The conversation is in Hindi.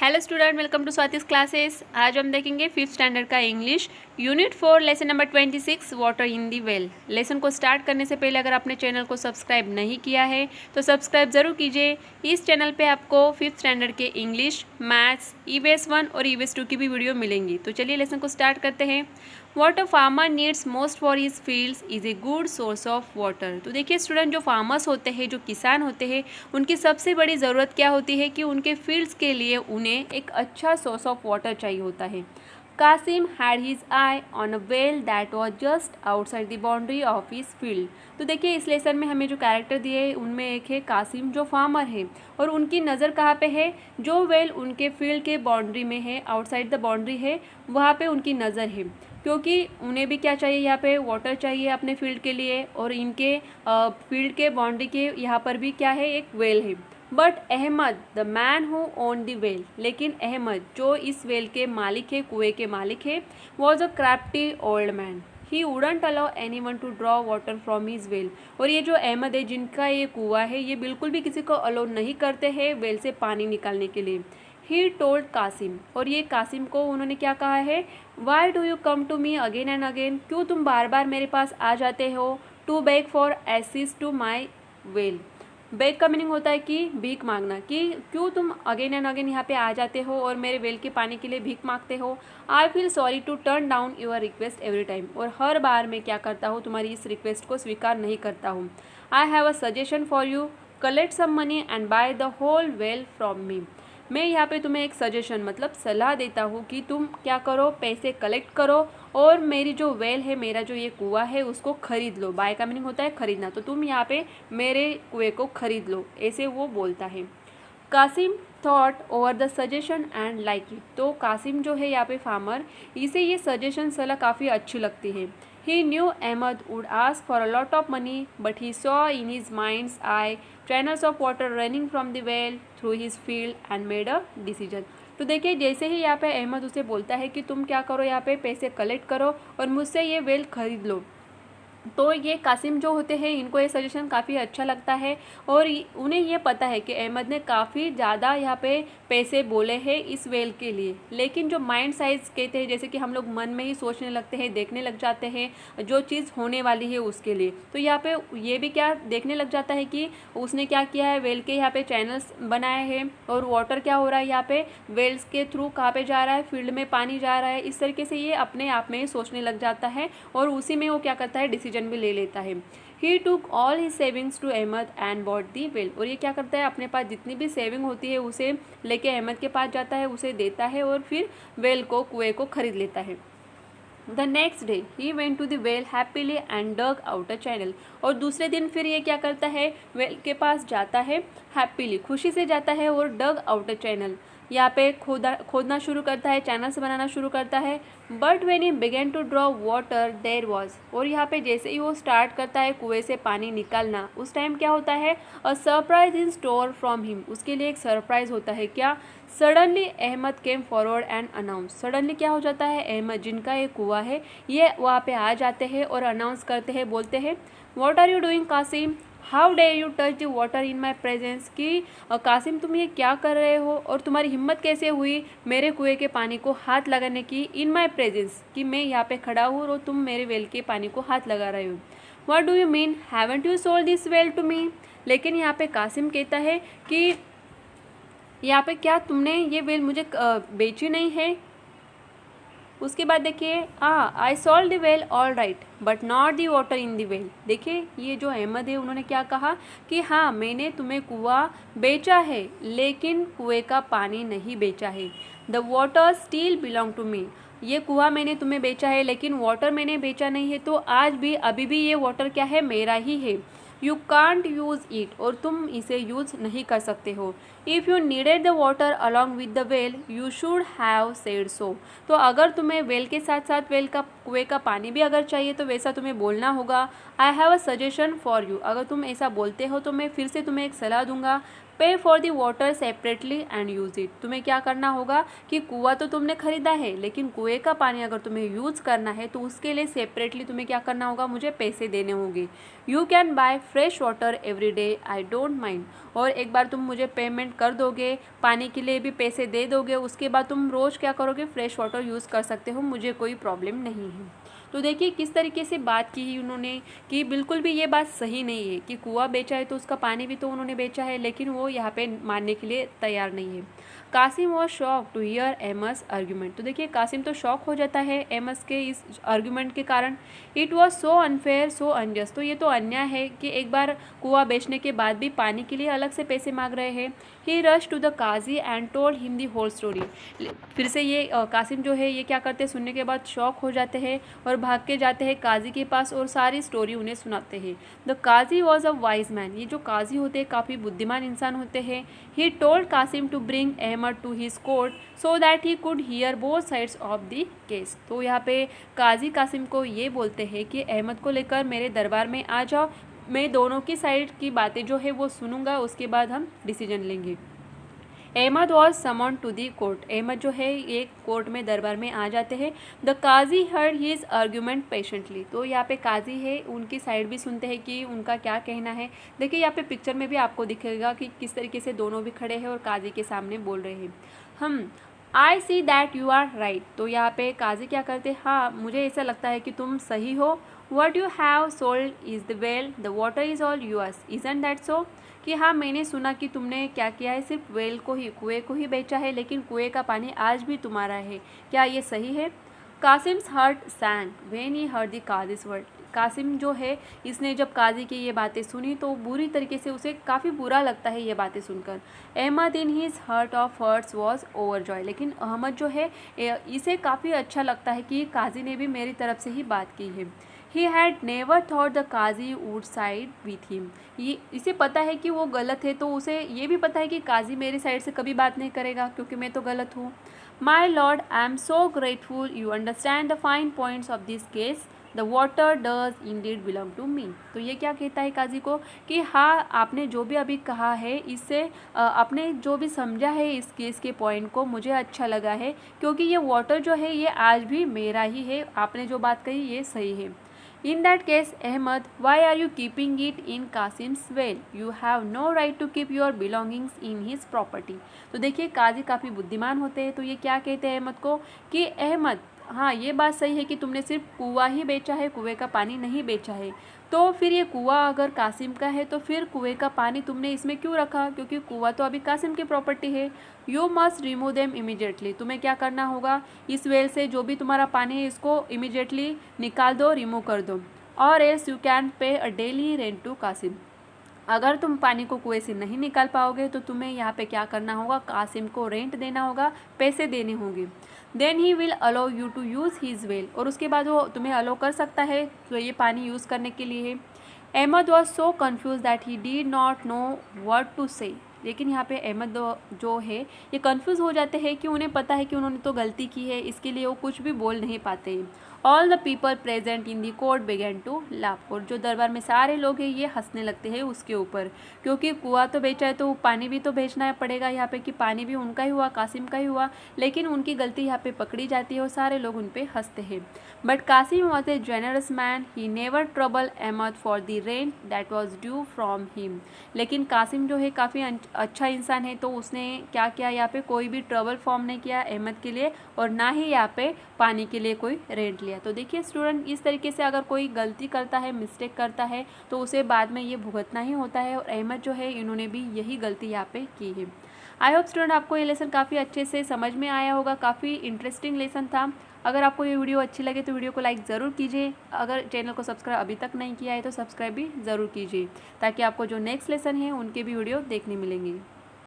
Hello student, welcome to Swati's classes. आज हम देखेंगे फिफ्थ स्टैंडर्ड का English unit 4 lesson number 26 water in the well. Lesson को स्टार्ट करने से पहले अगर आपने चैनल को सब्सक्राइब नहीं किया है तो सब्सक्राइब ज़रूर कीजिए। इस चैनल पे आपको फिफ्थ स्टैंडर्ड के इंग्लिश, मैथ्स, ईवीएस 1 और ईवीएस 2 की भी वीडियो मिलेंगी। तो चलिए लेसन को स्टार्ट करते हैं। What a farmer needs most for his fields is a good source of water. तो देखिए स्टूडेंट, जो फार्मर्स होते हैं, जो किसान होते हैं, उनकी सबसे बड़ी ज़रूरत क्या होती है कि उनके फील्ड्स के लिए उन्हें एक अच्छा सोर्स ऑफ वाटर चाहिए होता है। Qasim had his eye on a well that was just outside the boundary of his field. तो देखिए इस लेसन में हमें जो कैरेक्टर दिए हैं उनमें एक है कासिम, जो फार्मर है, और उनकी नज़र कहाँ पे है? जो वेल उनके फील्ड के बाउंड्री में है, आउटसाइड द बाउंड्री है, वहाँ पे उनकी नज़र है। क्योंकि उन्हें भी क्या चाहिए, यहाँ पे वाटर चाहिए अपने फील्ड के लिए, और इनके फील्ड के बाउंड्री के यहाँ पर भी क्या है, एक वेल है। But Ahmad the man who own the well, लेकिन अहमद जो इस वेल के मालिक है, कुएं के मालिक है, was a crafty old man. He wouldn't allow any one two draw water from his well. और ये जो अहमद है, जिनका ये कुआं है, ये बिल्कुल भी किसी को अलाउ नहीं करते हैं वेल से पानी निकालने के लिए। ही टोल्ड कासिम, और ये कासिम को उन्होंने क्या कहा है? Why do you come to me again and again, क्यों तुम बार बार मेरे पास आ जाते हो? To beg for assist to my well. Beg का मीनिंग होता है कि भीख मांगना, कि क्यों तुम अगेन एंड अगेन यहाँ पे आ जाते हो और मेरे वेल के पानी के लिए भीख मांगते हो। I feel sorry to turn down your request every time, और हर बार मैं क्या करता हूँ, तुम्हारी इस रिक्वेस्ट को स्वीकार नहीं करता हूँ। I have a suggestion for you, collect some money and buy the whole well from me. मैं यहाँ पे तुम्हें एक सजेशन मतलब सलाह देता हूँ कि तुम क्या करो, पैसे कलेक्ट करो और मेरी जो वेल है, मेरा जो ये कुआं है, उसको खरीद लो। बाय का मीनिंग होता है खरीदना, तो तुम यहाँ पे मेरे कुएं को खरीद लो, ऐसे वो बोलता है। Qasim thought over the suggestion and like it. तो कासिम जो है यहाँ पे फार्मर, इसे ये सजेशन सलाह काफ़ी अच्छी लगती है। He knew Ahmed would ask for a lot of money, but he saw in his mind's eye channels of water running from the well through his field and made a decision. तो देखिए जैसे ही यहाँ पे अहमद उसे बोलता है कि तुम क्या करो, यहाँ पे पैसे कलेक्ट करो और मुझसे ये वेल खरीद लो, तो ये कासिम जो होते हैं, इनको ये सजेशन काफ़ी अच्छा लगता है और उन्हें ये पता है कि अहमद ने काफ़ी ज़्यादा यहाँ पे पैसे बोले हैं इस वेल के लिए। लेकिन जो माइंड साइज कहते हैं, जैसे कि हम लोग मन में ही सोचने लगते हैं, देखने लग जाते हैं जो चीज़ होने वाली है उसके लिए, तो यहाँ पे ये भी क्या देखने लग जाता है कि उसने क्या किया है, वेल के यहाँ पे चैनल्स बनाए हैं और वाटर क्या हो रहा है, यहाँ पे वेल्स के थ्रू कहाँ पे जा रहा है, फील्ड में पानी जा रहा है। इस तरीके से ये अपने आप में ही सोचने लग जाता है और उसी में वो क्या करता है, डिसीजन भी ले लेता है। He took all his savings to Ahmad and bought the well। और ये क्या करता है, अपने पास जितनी भी सेविंग होती है उसे लेके अहमद के पास जाता है, उसे देता है और फिर वेल को, कुएं को खरीद लेता है। The next day he went to the well happily and dug out a channel। और दूसरे दिन फिर ये क्या करता है, वेल के पास जाता है, हैप्पीली खुशी से जाता है और डग आउट अ चैनल, यहाँ पे खोदना शुरू करता है, चैनल्स बनाना शुरू करता है। But when he began to draw water there was. और यहाँ पे जैसे ही वो स्टार्ट करता है कुएं से पानी निकालना, उस टाइम क्या होता है, a surprise in store from him. उसके लिए एक सरप्राइज होता है। क्या? Suddenly Ahmad came forward and announce. Suddenly क्या हो जाता है, अहमद जिनका ये कुआं है, ये वहाँ पे आ जाते हैं और अनाउंस करते हैं, बोलते हैं, what are you doing Qasim, how dare you touch the water in my presence. कि कासिम तुम ये क्या कर रहे हो और तुम्हारी हिम्मत कैसे हुई मेरे कुएं के पानी को हाथ लगाने की, इन माई प्रेजेंस, कि मैं यहाँ पे खड़ा हूँ और तुम मेरे वेल के पानी को हाथ लगा रहे हो। What do you mean, haven't you sold this well to me. लेकिन यहाँ पे कासिम कहता है कि यहाँ पे क्या तुमने ये वेल मुझे बेची नहीं है। उसके बाद देखिए, I sold the well all right but not the water in the well. देखिए ये जो अहमद है, उन्होंने क्या कहा कि हाँ मैंने तुम्हें कुआं बेचा है लेकिन कुएं का पानी नहीं बेचा है। The water still belong to me. ये कुआं मैंने तुम्हें बेचा है लेकिन वाटर मैंने बेचा नहीं है, तो आज भी अभी भी ये वाटर क्या है, मेरा ही है। यू कांट यूज़ इट, और तुम इसे यूज़ नहीं कर सकते हो। If you needed the water along with the well you should have said so. तो अगर तुम्हें वेल के साथ साथ वेल का, कुएं का पानी भी अगर चाहिए तो वैसा तुम्हें बोलना होगा। आई have a suggestion for you. अगर तुम ऐसा बोलते हो तो मैं फिर से तुम्हें एक सलाह दूंगा। पे for the water separately and use it. तुम्हें क्या करना होगा कि कुआं तो तुमने खरीदा है, लेकिन कुएं का पानी अगर तुम्हें यूज़ करना है तो उसके लिए सेपरेटली तुम्हें क्या करना होगा, मुझे पैसे देने होंगे। You can buy fresh water every day, I don't mind. और एक बार तुम मुझे पेमेंट कर दोगे, पानी के लिए भी पैसे दे दोगे, उसके बाद तुम रोज़ क्या करोगे, फ्रेश वाटर यूज़ कर सकते हो, मुझे कोई प्रॉब्लम नहीं है। तो देखिए किस तरीके से बात की है उन्होंने कि बिल्कुल भी ये बात सही नहीं है कि कुआं बेचा है तो उसका पानी भी तो उन्होंने बेचा है, लेकिन वो यहाँ पे मानने के लिए तैयार नहीं है। Qasim was shock to hear Ahmad's argument. तो देखिए कासिम तो शॉक हो जाता है एमस के इस आर्ग्यूमेंट के कारण। It was so unfair so unjust. तो ये तो अन्याय है कि एक बार कुआं बेचने के बाद भी पानी के लिए अलग से पैसे मांग रहे हैं। He rush to the Kazi and told him the whole story. फिर से ये कासिम जो है ये क्या करते हैं, सुनने के बाद शॉक हो जाते हैं और भाग के जाते हैं काजी के पास और सारी स्टोरी उन्हें सुनाते हैं। The Qazi was a wise man. ये जो काजी होते हैं काफ़ी बुद्धिमान इंसान होते हैं। He told Qasim to bring Ahmad to his court so that he could hear both sides of the case. तो यहाँ पे काजी कासिम को ये बोलते हैं कि अहमद को लेकर मेरे दरबार में आ जाओ, मैं दोनों की साइड की बातें जो है वो सुनूंगा, उसके बाद हम डिसीजन लेंगे। Ahmad was summon to the court. Ahmad जो है ये कोर्ट में दरबार में आ जाते हैं। The Qazi heard his argument patiently. तो यहाँ पे काजी है उनकी साइड भी सुनते हैं कि उनका क्या कहना है। देखिए यहाँ पे पिक्चर में भी आपको दिखेगा कि किस तरीके से दोनों भी खड़े हैं और काजी के सामने बोल रहे हैं। I see that you are right. तो यहाँ पे काजी क्या करते हैं, हाँ मुझे ऐसा लगता है कि तुम सही हो। What you have sold is the well, the water is all yours, isn't that so. कि हाँ मैंने सुना कि तुमने क्या किया है, सिर्फ वेल को ही, कुएं को ही बेचा है, लेकिन कुएं का पानी आज भी तुम्हारा है, क्या ये सही है। Kasim's heart sank when he heard the Kazi's word. Kasim जो है इसने जब काजी की ये बातें सुनी तो बुरी तरीके से उसे काफ़ी बुरा लगता है ये बातें सुनकर। Ahmad in his heart of hearts was over joy. लेकिन अहमद जो है इसे काफ़ी अच्छा लगता है कि काजी ने भी मेरी तरफ से ही बात की है। He had never thought the Qazi would side with him. ये इसे पता है कि वो गलत है, तो उसे ये भी पता है कि काजी मेरी साइड से कभी बात नहीं करेगा क्योंकि मैं तो गलत हूँ। My lord I am so grateful you understand the fine points of this case, the water does indeed belong to me. तो ये क्या कहता है काजी को कि हाँ आपने जो भी अभी कहा है इससे आपने जो भी समझा है इस केस के पॉइंट को मुझे अच्छा लगा है, क्योंकि ये वाटर जो है ये आज भी मेरा ही है, आपने जो बात कही ये सही है। In that case, Ahmed, why are you keeping it in Qasim's well? You have no right to keep your belongings in his property. तो देखिए काजी काफ़ी बुद्धिमान होते हैं, तो ये क्या कहते हैं अहमद को कि अहमद हाँ ये बात सही है कि तुमने सिर्फ कुआं ही बेचा है, कुएं का पानी नहीं बेचा है। तो फिर ये कुआं अगर कासिम का है तो फिर कुएं का पानी तुमने इसमें क्यों रखा, क्योंकि कुआं तो अभी कासिम की प्रॉपर्टी है। You must remove them immediately. तुम्हें क्या करना होगा, इस वेल से जो भी तुम्हारा पानी है इसको इमीडिएटली निकाल दो, रिमूव कर दो। और else you can pay a daily rent to Qasim. अगर तुम पानी को कुएं से नहीं निकाल पाओगे तो तुम्हें यहाँ पे क्या करना होगा, कासिम को रेंट देना होगा, पैसे देने होंगे। Then he will allow you to use his well. और उसके बाद वो तुम्हें अलाउ कर सकता है तो ये पानी यूज़ करने के लिए। Ahmad was so confuse that he did not know what to say. लेकिन यहाँ पे अहमद जो है ये कन्फ्यूज़ हो जाते हैं कि उन्हें पता है कि उन्होंने तो गलती की है, इसके लिए वो कुछ भी बोल नहीं पाते हैं। All the people present in the court began to laugh. और जो दरबार में सारे लोग हैं ये हंसने लगते हैं उसके ऊपर, क्योंकि कुआं तो बेचा है तो पानी भी तो बेचना पड़ेगा यहाँ पे, कि पानी भी उनका ही हुआ, कासिम का ही हुआ, लेकिन उनकी गलती यहाँ पे पकड़ी जाती है और सारे लोग उन पर हंसते हैं। But Qasim was a generous man, he never trouble Ahmad for the rent that was due from him. लेकिन कासिम जो है काफ़ी अच्छा इंसान है, तो उसने क्या किया, यहाँ पे कोई भी ट्रबल फॉर्म नहीं किया अहमद के लिए और ना ही यहाँ पे पानी के लिए कोई रेंट लिया। तो देखिए स्टूडेंट इस तरीके से अगर कोई गलती करता है, मिस्टेक करता है, तो उसे बाद में ये भुगतना ही होता है। और अहमद जो है इन्होंने भी यही गलती यहाँ पे की है। आई होप स्टूडेंट आपको ये लेसन काफ़ी अच्छे से समझ में आया होगा, काफ़ी इंटरेस्टिंग लेसन था। अगर आपको ये वीडियो अच्छी लगे तो वीडियो को लाइक ज़रूर कीजिए। अगर चैनल को सब्सक्राइब अभी तक नहीं किया है तो सब्सक्राइब भी ज़रूर कीजिए, ताकि आपको जो नेक्स्ट लेसन है उनके भी वीडियो देखने मिलेंगे।